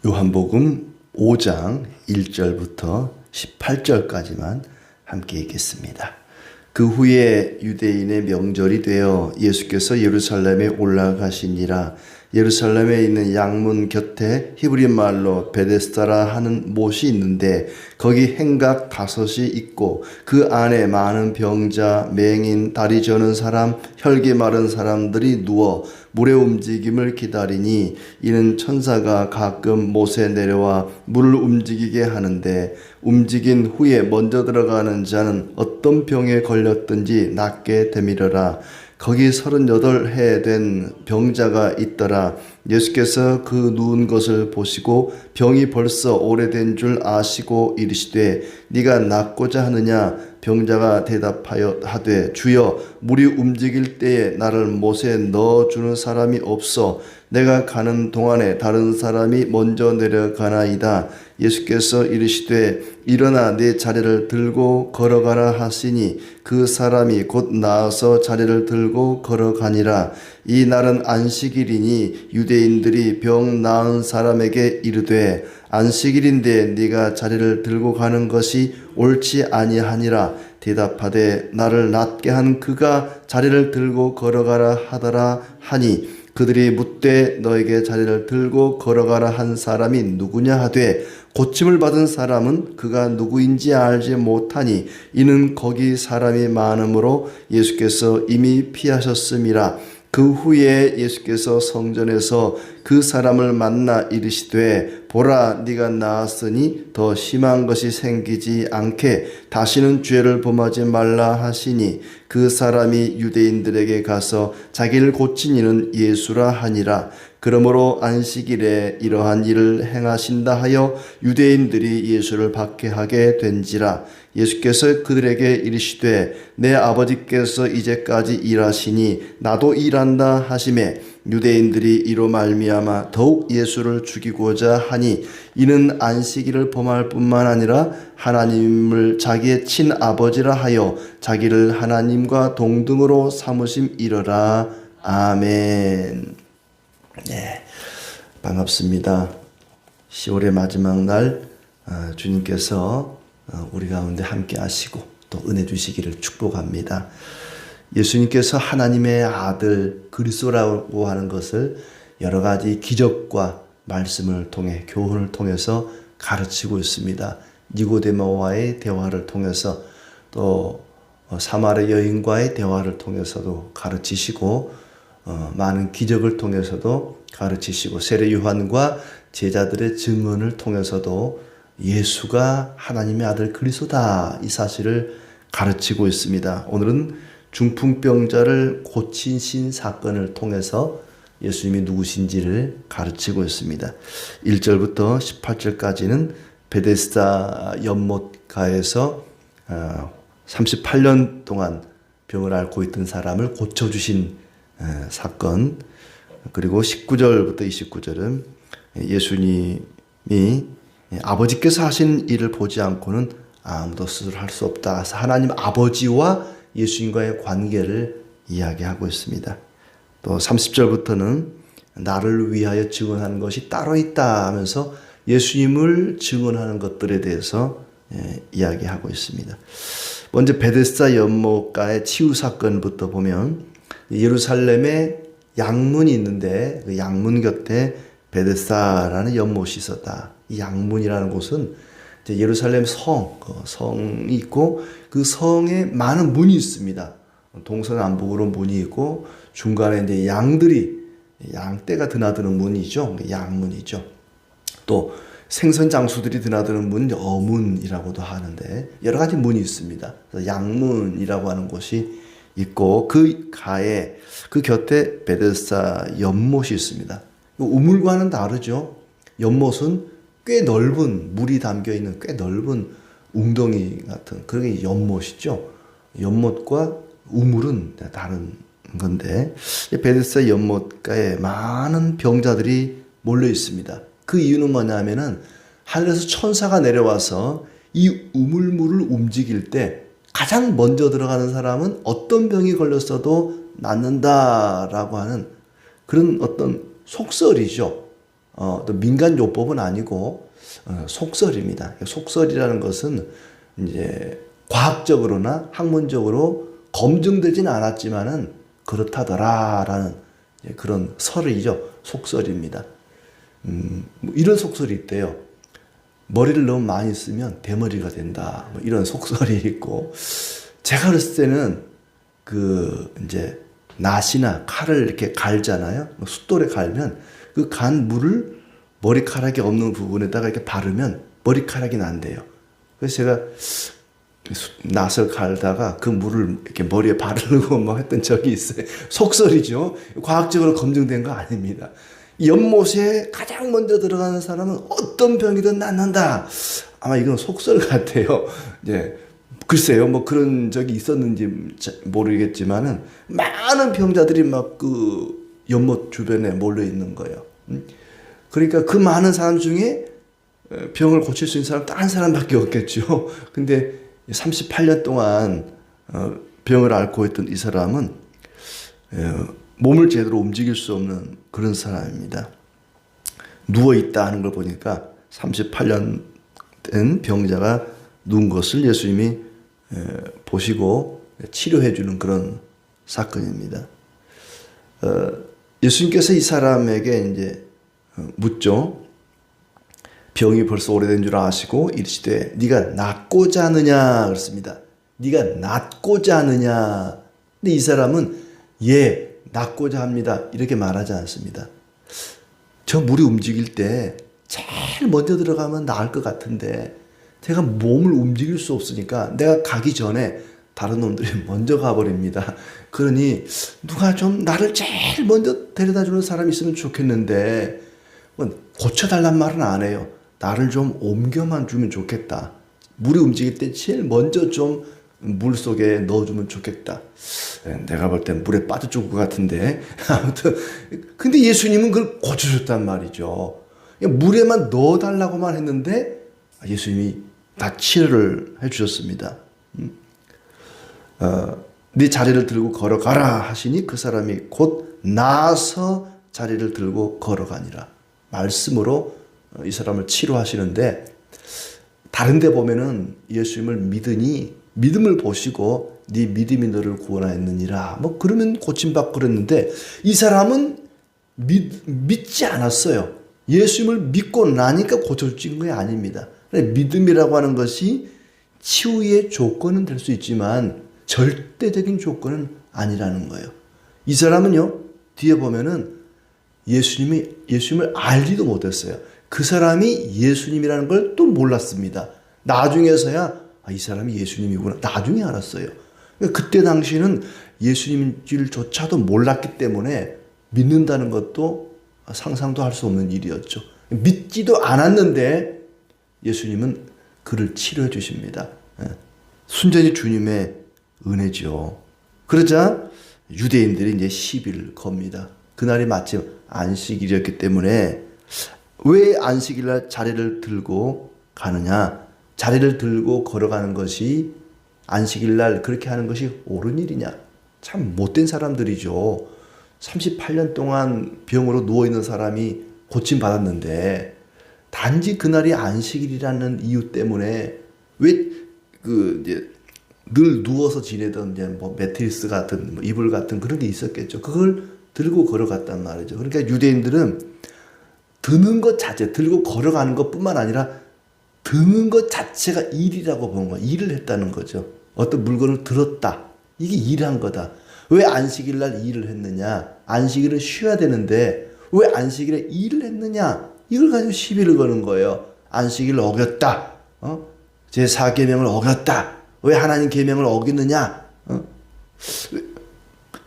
요한복음 5장 1절부터 18절까지만 함께 읽겠습니다. 그 후에 유대인의 명절이 되어 예수께서 예루살렘에 올라가시니라. 예루살렘에 있는 양문 곁에 히브리 말로 베데스다라 하는 못이 있는데 거기 행각 5이 있고 그 안에 많은 병자, 맹인, 다리 저는 사람, 혈기 마른 사람들이 누워 물의 움직임을 기다리니 이는 천사가 가끔 못에 내려와 물을 움직이게 하는데 움직인 후에 먼저 들어가는 자는 어떤 병에 걸렸든지 낫게 되밀어라. 거기 38해 된 병자가 있더라. 예수께서 그 누운 것을 보시고 병이 벌써 오래된 줄 아시고 이르시되 네가 낫고자 하느냐? 병자가 대답하여 하되 주여 물이 움직일 때에 나를 못에 넣어주는 사람이 없어 내가 가는 동안에 다른 사람이 먼저 내려가나이다. 예수께서 이르시되 일어나 내 자리를 들고 걸어가라 하시니 그 사람이 곧 나아서 자리를 들고 걸어가니라. 이 날은 안식일이니 유대인들이 병 나은 사람에게 이르되 안식일인데 네가 자리를 들고 가는 것이 옳지 아니하니라. 대답하되 나를 낫게 한 그가 자리를 들고 걸어가라 하더라 하니 그들이 묻되 너에게 자리를 들고 걸어가라 한 사람이 누구냐 하되 고침을 받은 사람은 그가 누구인지 알지 못하니 이는 거기 사람이 많으므로 예수께서 이미 피하셨음이라. 그 후에 예수께서 성전에서 그 사람을 만나 이르시되 보라 네가 나았으니 더 심한 것이 생기지 않게 다시는 죄를 범하지 말라 하시니 그 사람이 유대인들에게 가서 자기를 고친 이는 예수라 하니라. 그러므로 안식일에 이러한 일을 행하신다 하여 유대인들이 예수를 박해하게 된지라. 예수께서 그들에게 이르시되 내 아버지께서 이제까지 일하시니 나도 일한다 하시매 유대인들이 이로 말미암아 더욱 예수를 죽이고자 하니 이는 안식일을 범할 뿐만 아니라 하나님을 자기의 친아버지라 하여 자기를 하나님과 동등으로 삼으심이러라. 아멘. 네, 반갑습니다. 10월의 마지막 날 주님께서 우리 가운데 함께 하시고 또 은혜 주시기를 축복합니다. 예수님께서 하나님의 아들 그리스도라고 하는 것을 여러 가지 기적과 말씀을 통해 교훈을 통해서 가르치고 있습니다. 니고데모와의 대화를 통해서 또 사마리아 여인과의 대화를 통해서도 가르치시고 많은 기적을 통해서도 가르치시고 세례 요한과 제자들의 증언을 통해서도 예수가 하나님의 아들 그리스도다 이 사실을 가르치고 있습니다. 오늘은 중풍병자를 고치신 사건을 통해서 예수님이 누구신지를 가르치고 있습니다. 1절부터 18절까지는 베데스다 연못가에서 38년 동안 병을 앓고 있던 사람을 고쳐주신 사건, 그리고 19절부터 29절은 예수님이 아버지께서 하신 일을 보지 않고는 아무도 스스로 할 수 없다. 하나님 아버지와 예수님과의 관계를 이야기하고 있습니다. 또 30절부터는 나를 위하여 증언하는 것이 따로 있다 하면서 예수님을 증언하는 것들에 대해서 이야기하고 있습니다. 먼저 베데스다 연못가의 치유 사건부터 보면 예루살렘에 양문이 있는데 그 양문 곁에 베데스다라는 연못이 있었다. 이 양문이라는 곳은 예루살렘 성이 있고 그 성에 많은 문이 있습니다. 동서남북으로 문이 있고 중간에 이제 양떼가 드나드는 문이죠. 양문이죠. 또 생선 장수들이 드나드는 문 어문이라고도 하는데 여러 가지 문이 있습니다. 그래서 양문이라고 하는 곳이 있고 그 곁에 베데스다 연못이 있습니다. 우물과는 다르죠. 연못은 꽤 넓은 물이 담겨 있는 꽤 넓은 웅덩이 같은 그런 연못이죠. 연못과 우물은 다른 건데 베데스다 연못가에 많은 병자들이 몰려 있습니다. 그 이유는 뭐냐면은 하늘에서 천사가 내려와서 이 우물물을 움직일 때 가장 먼저 들어가는 사람은 어떤 병이 걸렸어도 낫는다라고 하는 그런 어떤 속설이죠. 또 민간요법은 아니고 속설입니다. 속설이라는 것은 이제 과학적으로나 학문적으로 검증되지는 않았지만은 그렇다더라라는 그런 설이죠. 속설입니다. 뭐 이런 속설이 있대요. 머리를 너무 많이 쓰면 대머리가 된다. 뭐 이런 속설이 있고, 제가 그랬을 때는 이제 낫이나 칼을 이렇게 갈잖아요. 숫돌에 갈면 그 간 물을 머리카락이 없는 부분에다가 이렇게 바르면 머리카락이 난대요. 그래서 제가 낫을 갈다가 그 물을 이렇게 머리에 바르고 뭐 했던 적이 있어요. 속설이죠. 과학적으로 검증된 거 아닙니다. 연못에 가장 먼저 들어가는 사람은 어떤 병이든 낫는다. 아마 이건 속설 같아요. 예. 글쎄요, 뭐 그런 적이 있었는지 모르겠지만은 많은 병자들이 막 연못 주변에 몰려 있는 거예요. 그러니까 그 많은 사람 중에 병을 고칠 수 있는 사람 딱 한 사람밖에 없겠죠. 근데 38년 동안 병을 앓고 있던 이 사람은 몸을 제대로 움직일 수 없는 그런 사람입니다. 누워있다 하는 걸 보니까 38년 된 병자가 누운 것을 예수님이 보시고 치료해 주는 그런 사건입니다. 예수님께서 이 사람에게 이제 묻죠. 병이 벌써 오래된 줄 아시고 이르시되 네가 낫고자 하느냐 그랬습니다. 네가 낫고자 하느냐. 근데 이 사람은 예, 낫고자 합니다. 이렇게 말하지 않습니다. 저 물이 움직일 때 제일 먼저 들어가면 나을 것 같은데 제가 몸을 움직일 수 없으니까 내가 가기 전에 다른 놈들이 먼저 가버립니다. 그러니 누가 좀 나를 제일 먼저 데려다주는 사람이 있으면 좋겠는데 고쳐달란 말은 안 해요. 나를 좀 옮겨만 주면 좋겠다. 물이 움직일 때 제일 먼저 좀 물속에 넣어주면 좋겠다. 내가 볼 땐 물에 빠져 죽을 것 같은데. 아무튼 근데 예수님은 그걸 고쳐줬단 말이죠. 물에만 넣어달라고만 했는데 예수님이 다 치료를 해주셨습니다. 네 자리를 들고 걸어가라 하시니 그 사람이 곧 나서 자리를 들고 걸어가니라. 말씀으로 이 사람을 치료하시는데, 다른 데 보면은 예수님을 믿으니 믿음을 보시고 네 믿음이 너를 구원하였느니라. 뭐 그러면 고침받고 그랬는데 이 사람은 믿지 않았어요. 예수님을 믿고 나니까 고쳐진 게 아닙니다. 믿음이라고 하는 것이 치유의 조건은 될 수 있지만 절대적인 조건은 아니라는 거예요. 이 사람은요, 뒤에 보면은 예수님을 알지도 못했어요. 그 사람이 예수님이라는 걸 또 몰랐습니다. 나중에서야 이 사람이 예수님이구나. 나중에 알았어요. 그때 당시에는 예수님인 줄조차도 몰랐기 때문에 믿는다는 것도 상상도 할 수 없는 일이었죠. 믿지도 않았는데 예수님은 그를 치료해 주십니다. 순전히 주님의 은혜죠. 그러자 유대인들이 이제 시비를 겁니다. 그날이 마침 안식일이었기 때문에 왜 안식일날 자리를 들고 가느냐? 자리를 들고 걸어가는 것이 안식일날 그렇게 하는 것이 옳은 일이냐? 참 못된 사람들이죠. 38년 동안 병으로 누워있는 사람이 고침받았는데 단지 그날이 안식일이라는 이유 때문에 왜 이제 늘 누워서 지내던 이제 뭐 매트리스 같은 뭐 이불 같은 그런 게 있었겠죠. 그걸 들고 걸어갔단 말이죠. 그러니까 유대인들은 드는 것 자체, 들고 걸어가는 것뿐만 아니라 드는 것 자체가 일이라고 본 거야. 일을 했다는 거죠. 어떤 물건을 들었다. 이게 일한 거다. 왜 안식일 날 일을 했느냐? 안식일은 쉬어야 되는데 왜 안식일에 일을 했느냐? 이걸 가지고 시비를 거는 거예요. 안식일을 어겼다. 제4계명을 어겼다. 왜 하나님 계명을 어겼느냐?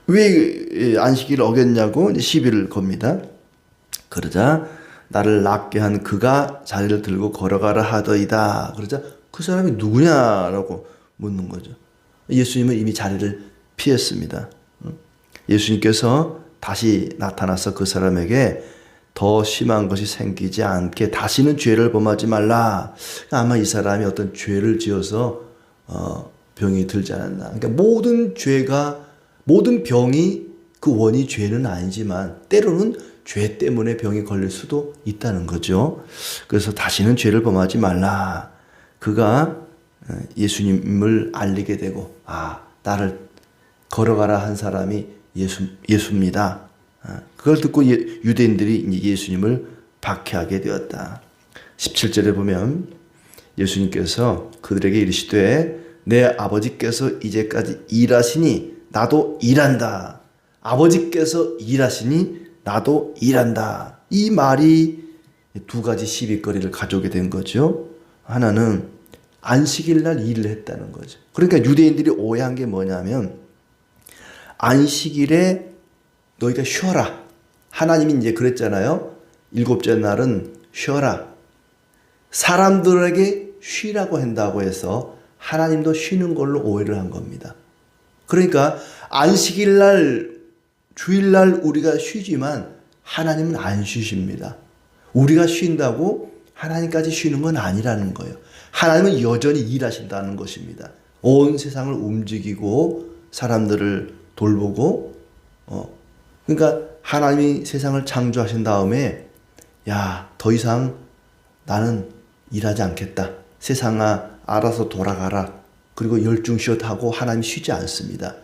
왜 안식일을 어겼냐고 시비를 겁니다. 그러자 나를 낫게 한 그가 자리를 들고 걸어가라 하더이다. 그러자 그 사람이 누구냐라고 묻는 거죠. 예수님은 이미 자리를 피했습니다. 예수님께서 다시 나타나서 그 사람에게 더 심한 것이 생기지 않게 다시는 죄를 범하지 말라. 아마 이 사람이 어떤 죄를 지어서 병이 들지 않았나. 그러니까 모든 병이 그 원이 죄는 아니지만 때로는 죄 때문에 병이 걸릴 수도 있다는 거죠. 그래서 다시는 죄를 범하지 말라. 그가 예수님을 알리게 되고 나를 걸어가라 한 사람이 예수입니다. 그걸 듣고 유대인들이 예수님을 박해하게 되었다. 17절에 보면 예수님께서 그들에게 이르시되 내 아버지께서 이제까지 일하시니 나도 일한다. 아버지께서 일하시니 나도 일한다. 이 말이 두 가지 시비거리를 가져오게 된 거죠. 하나는 안식일 날 일을 했다는 거죠. 그러니까 유대인들이 오해한 게 뭐냐면 안식일에 너희가 쉬어라. 하나님이 이제 그랬잖아요. 일곱째 날은 쉬어라. 사람들에게 쉬라고 한다고 해서 하나님도 쉬는 걸로 오해를 한 겁니다. 그러니까 안식일 날, 주일 날 우리가 쉬지만 하나님은 안 쉬십니다. 우리가 쉰다고 하나님까지 쉬는 건 아니라는 거예요. 하나님은 여전히 일하신다는 것입니다. 온 세상을 움직이고 사람들을 돌보고 그러니까 하나님이 세상을 창조하신 다음에 더 이상 나는 일하지 않겠다. 세상아 알아서 돌아가라. 그리고 열중쉬어하고 하나님이 쉬지 않습니다.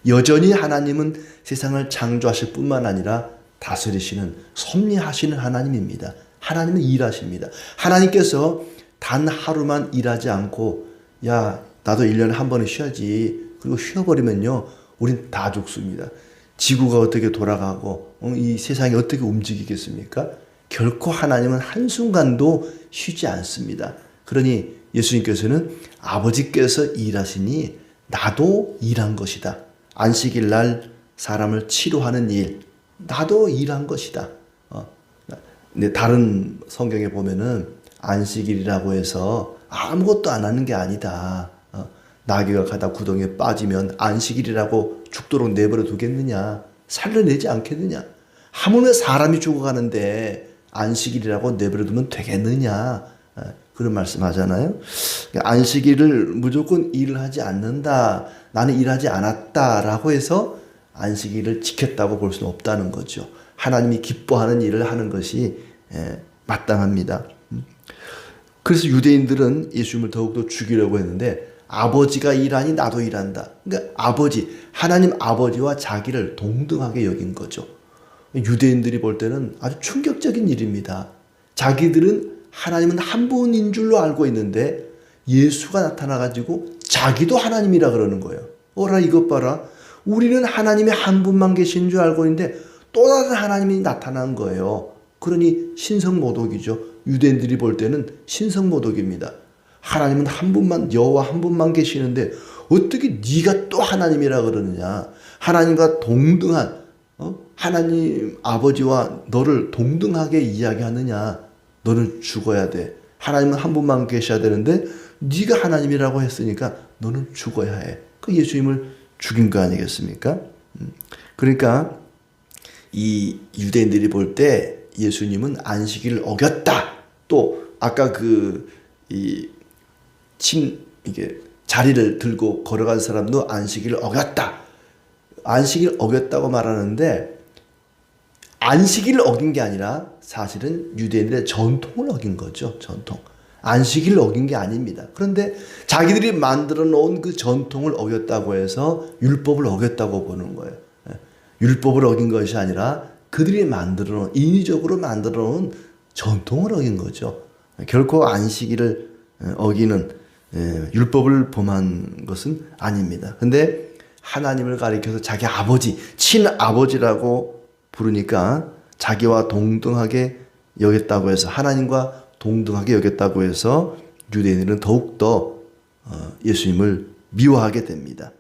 여전히 하나님은 세상을 창조하실 뿐만 아니라 다스리시는 섭리하시는 하나님입니다. 하나님은 일하십니다. 하나님께서 단 하루만 일하지 않고 나도 1년에 한 번은 쉬어야지. 그리고 쉬어버리면요 우린 다 죽습니다. 지구가 어떻게 돌아가고 이 세상이 어떻게 움직이겠습니까? 결코 하나님은 한순간도 쉬지 않습니다. 그러니 예수님께서는 아버지께서 일하시니 나도 일한 것이다. 안식일 날 사람을 치료하는 일, 나도 일한 것이다. 근데 다른 성경에 보면은 안식일이라고 해서 아무것도 안 하는 게 아니다. 나귀가 가다 구덩이에 빠지면 안식일이라고 죽도록 내버려 두겠느냐? 살려내지 않겠느냐? 하물며 사람이 죽어가는데 안식일이라고 내버려 두면 되겠느냐? 그런 말씀 하잖아요. 안식일을 무조건 일을 하지 않는다. 나는 일하지 않았다라고 해서 안식일을 지켰다고 볼 수는 없다는 거죠. 하나님이 기뻐하는 일을 하는 것이 마땅합니다. 그래서 유대인들은 예수님을 더욱더 죽이려고 했는데 아버지가 일하니 나도 일한다. 그러니까 하나님 아버지와 자기를 동등하게 여긴 거죠. 유대인들이 볼 때는 아주 충격적인 일입니다. 자기들은 하나님은 한 분인 줄로 알고 있는데 예수가 나타나가지고 자기도 하나님이라 그러는 거예요. 어라 이것 봐라. 우리는 하나님이 한 분만 계신 줄 알고 있는데 또 다른 하나님이 나타난 거예요. 그러니 신성모독이죠. 유대인들이 볼 때는 신성모독입니다. 하나님은 한 분만, 여호와 한 분만 계시는데 어떻게 네가 또 하나님이라 그러느냐. 하나님과 동등한 하나님 아버지와 너를 동등하게 이야기하느냐. 너는 죽어야 돼. 하나님은 한 분만 계셔야 되는데 네가 하나님이라고 했으니까 너는 죽어야 해. 그 예수님을 죽인 거 아니겠습니까? 그러니까 이 유대인들이 볼 때 예수님은 안식일을 어겼다. 또 아까 이게 자리를 들고 걸어간 사람도 안식일을 어겼다. 안식일 어겼다고 말하는데 안식일을 어긴 게 아니라 사실은 유대인들의 전통을 어긴 거죠. 전통. 안식일을 어긴 게 아닙니다. 그런데 자기들이 만들어 놓은 그 전통을 어겼다고 해서 율법을 어겼다고 보는 거예요. 율법을 어긴 것이 아니라 그들이 만들어 놓은, 인위적으로 만들어 놓은 전통을 어긴 거죠. 결코 안식일을 어기는 율법을 범한 것은 아닙니다. 근데 하나님을 가리켜서 자기 아버지, 친아버지라고 부르니까 자기와 동등하게 여겼다고 해서 하나님과 동등하게 여겼다고 해서 유대인들은 더욱더 예수님을 미워하게 됩니다.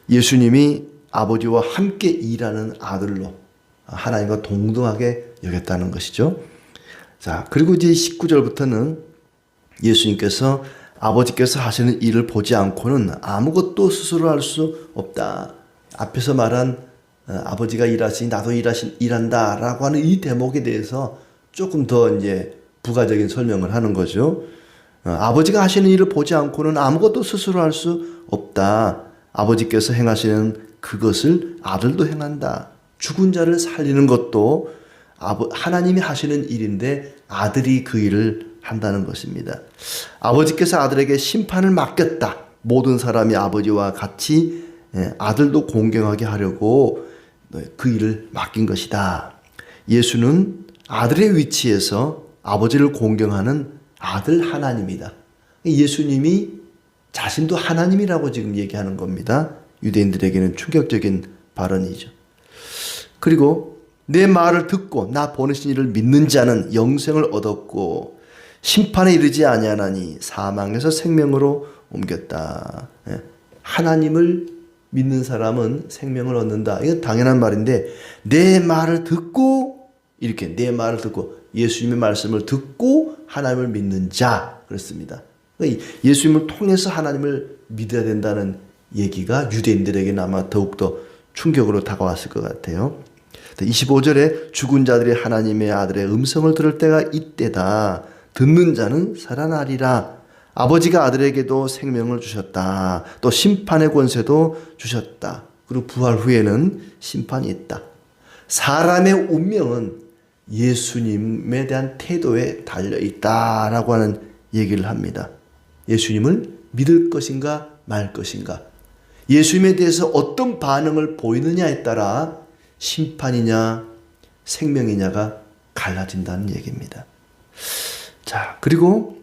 예수님이 아버지와 함께 일하는 아들로 하나님과 동등하게 여겼다는 것이죠. 자, 그리고 이제 19절부터는 예수님께서 아버지께서 하시는 일을 보지 않고는 아무것도 스스로 할 수 없다. 앞에서 말한 아버지가 일하시니 나도 일한다 라고 하는 이 대목에 대해서 조금 더 이제 부가적인 설명을 하는 거죠. 아버지가 하시는 일을 보지 않고는 아무것도 스스로 할 수 없다. 아버지께서 행하시는 그것을 아들도 행한다. 죽은 자를 살리는 것도 하나님이 하시는 일인데 아들이 그 일을 한다는 것입니다. 아버지께서 아들에게 심판을 맡겼다. 모든 사람이 아버지와 같이 아들도 공경하게 하려고 그 일을 맡긴 것이다. 예수는 아들의 위치에서 아버지를 공경하는 아들 하나님이다. 예수님이 자신도 하나님이라고 지금 얘기하는 겁니다. 유대인들에게는 충격적인 발언이죠. 그리고 내 말을 듣고 나 보내신 이를 믿는 자는 영생을 얻었고 심판에 이르지 아니하나니 사망에서 생명으로 옮겼다. 하나님을 믿는 사람은 생명을 얻는다. 이건 당연한 말인데 내 말을 듣고 이렇게 내 말을 듣고 예수님의 말씀을 듣고 하나님을 믿는 자 그렇습니다. 예수님을 통해서 하나님을 믿어야 된다는 얘기가 유대인들에게는 아마 더욱더 충격으로 다가왔을 것 같아요. 25절에 죽은 자들이 하나님의 아들의 음성을 들을 때가 이때다. 듣는 자는 살아나리라. 아버지가 아들에게도 생명을 주셨다. 또 심판의 권세도 주셨다. 그리고 부활 후에는 심판이 있다. 사람의 운명은 예수님에 대한 태도에 달려있다라고 하는 얘기를 합니다. 예수님을 믿을 것인가 말 것인가. 예수님에 대해서 어떤 반응을 보이느냐에 따라 심판이냐 생명이냐가 갈라진다는 얘기입니다. 자, 그리고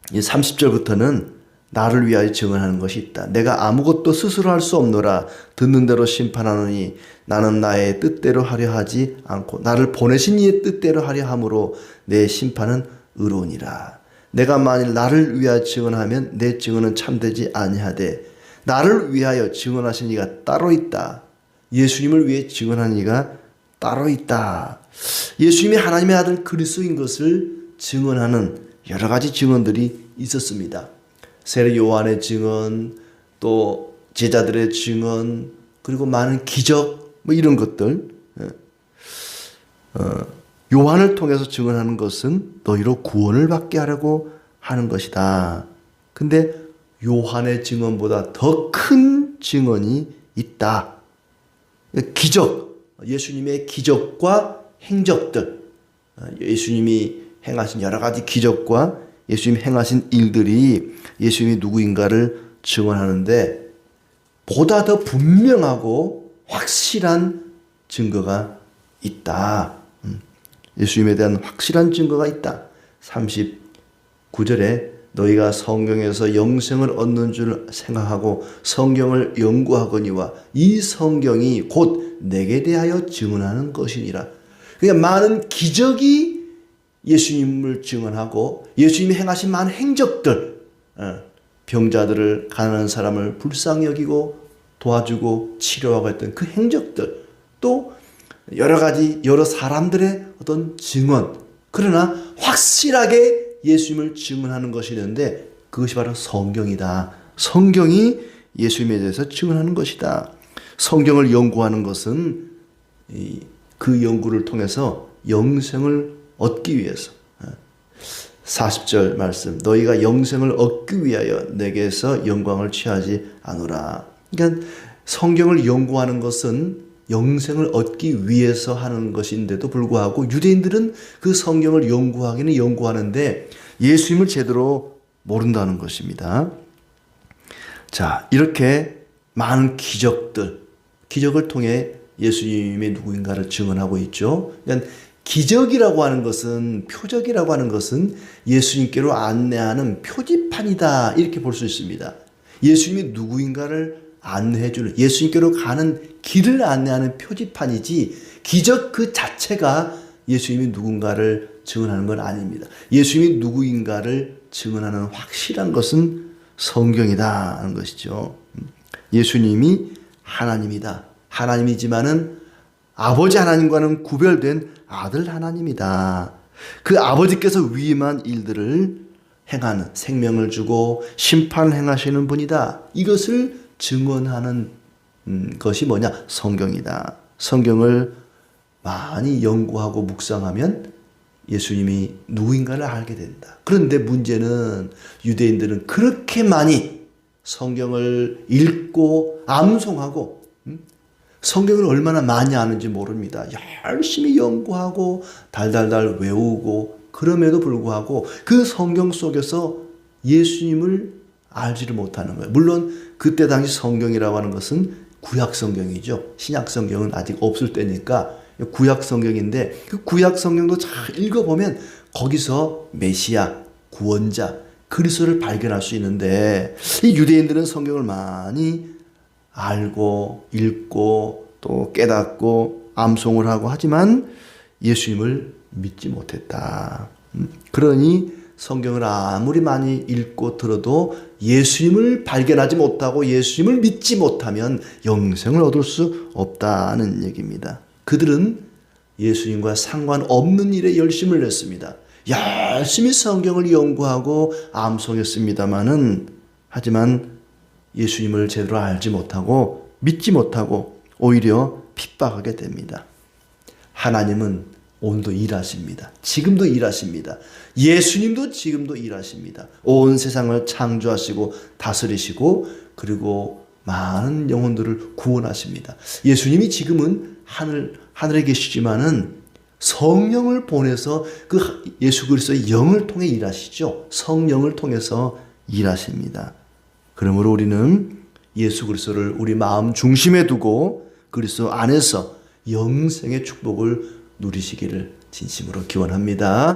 30절부터는 나를 위하여 증언하는 것이 있다. 내가 아무것도 스스로 할 수 없노라. 듣는 대로 심판하노니 나는 나의 뜻대로 하려 하지 않고 나를 보내신 이의 뜻대로 하려 함으로 내 심판은 의로우니라. 내가 만일 나를 위하여 증언하면 내 증언은 참되지 아니하되 나를 위하여 증언하신 이가 따로 있다. 예수님을 위해 증언한 이가 따로 있다. 예수님이 하나님의 아들 그리스도인 것을 증언하는 여러 가지 증언들이 있었습니다. 세례 요한의 증언, 또 제자들의 증언, 그리고 많은 기적 뭐 이런 것들. 요한을 통해서 증언하는 것은 너희로 구원을 받게 하려고 하는 것이다. 근데 요한의 증언보다 더 큰 증언이 있다. 기적, 예수님의 기적과 행적들, 예수님이 행하신 여러 가지 기적과 예수님이 행하신 일들이 예수님이 누구인가를 증언하는데 보다 더 분명하고 확실한 증거가 있다. 예수님에 대한 확실한 증거가 있다. 39절에 너희가 성경에서 영생을 얻는 줄 생각하고 성경을 연구하거니와 이 성경이 곧 내게 대하여 증언하는 것이니라. 그러니까 많은 기적이 예수님을 증언하고 예수님이 행하신 많은 행적들, 병자들을 가난한 사람을 불쌍히 여기고 도와주고 치료하고 했던 그 행적들, 또 여러 가지 여러 사람들의 어떤 증언, 그러나 확실하게 예수님을 증언하는 것이 있는데 그것이 바로 성경이다. 성경이 예수님에 대해서 증언하는 것이다. 성경을 연구하는 것은 그 연구를 통해서 영생을 얻기 위해서 40절 말씀 너희가 영생을 얻기 위하여 내게서 영광을 취하지 않으라. 그러니까 성경을 연구하는 것은 영생을 얻기 위해서 하는 것인데도 불구하고 유대인들은 그 성경을 연구하기는 연구하는데 예수님을 제대로 모른다는 것입니다. 자, 이렇게 많은 기적을 통해 예수님의 누구인가를 증언하고 있죠. 그러니까 기적이라고 하는 것은, 표적이라고 하는 것은 예수님께로 안내하는 표지판이다, 이렇게 볼 수 있습니다. 예수님이 누구인가를 안내해주는, 예수님께로 가는 길을 안내하는 표지판이지 기적 그 자체가 예수님이 누군가를 증언하는 건 아닙니다. 예수님이 누구인가를 증언하는 확실한 것은 성경이다 하는 것이죠. 예수님이 하나님이다. 하나님이지만은 아버지 하나님과는 구별된 아들 하나님이다. 그 아버지께서 위임한 일들을 행하는, 생명을 주고 심판을 행하시는 분이다. 이것을 증언하는 것이 뭐냐? 성경이다. 성경을 많이 연구하고 묵상하면 예수님이 누구인가를 알게 된다. 그런데 문제는 유대인들은 그렇게 많이 성경을 읽고 암송하고 성경을 얼마나 많이 아는지 모릅니다. 열심히 연구하고 달달달 외우고 그럼에도 불구하고 그 성경 속에서 예수님을 알지를 못하는 거예요. 물론 그때 당시 성경이라고 하는 것은 구약 성경이죠. 신약 성경은 아직 없을 때니까 구약 성경인데 그 구약 성경도 잘 읽어보면 거기서 메시아, 구원자, 그리스도를 발견할 수 있는데 이 유대인들은 성경을 많이 알고 읽고 또 깨닫고 암송을 하고 하지만 예수님을 믿지 못했다. 그러니 성경을 아무리 많이 읽고 들어도 예수님을 발견하지 못하고 예수님을 믿지 못하면 영생을 얻을 수 없다는 얘기입니다. 그들은 예수님과 상관없는 일에 열심을 냈습니다. 열심히 성경을 연구하고 암송했습니다마는 하지만 예수님을 제대로 알지 못하고 믿지 못하고 오히려 핍박하게 됩니다. 하나님은 오늘도 일하십니다. 지금도 일하십니다. 예수님도 지금도 일하십니다. 온 세상을 창조하시고 다스리시고 그리고 많은 영혼들을 구원하십니다. 예수님이 지금은 하늘에 계시지만은 성령을 보내서 그 예수 그리스도의 영을 통해 일하시죠. 성령을 통해서 일하십니다. 그러므로 우리는 예수 그리스도를 우리 마음 중심에 두고 그리스도 안에서 영생의 축복을 누리시기를 진심으로 기원합니다.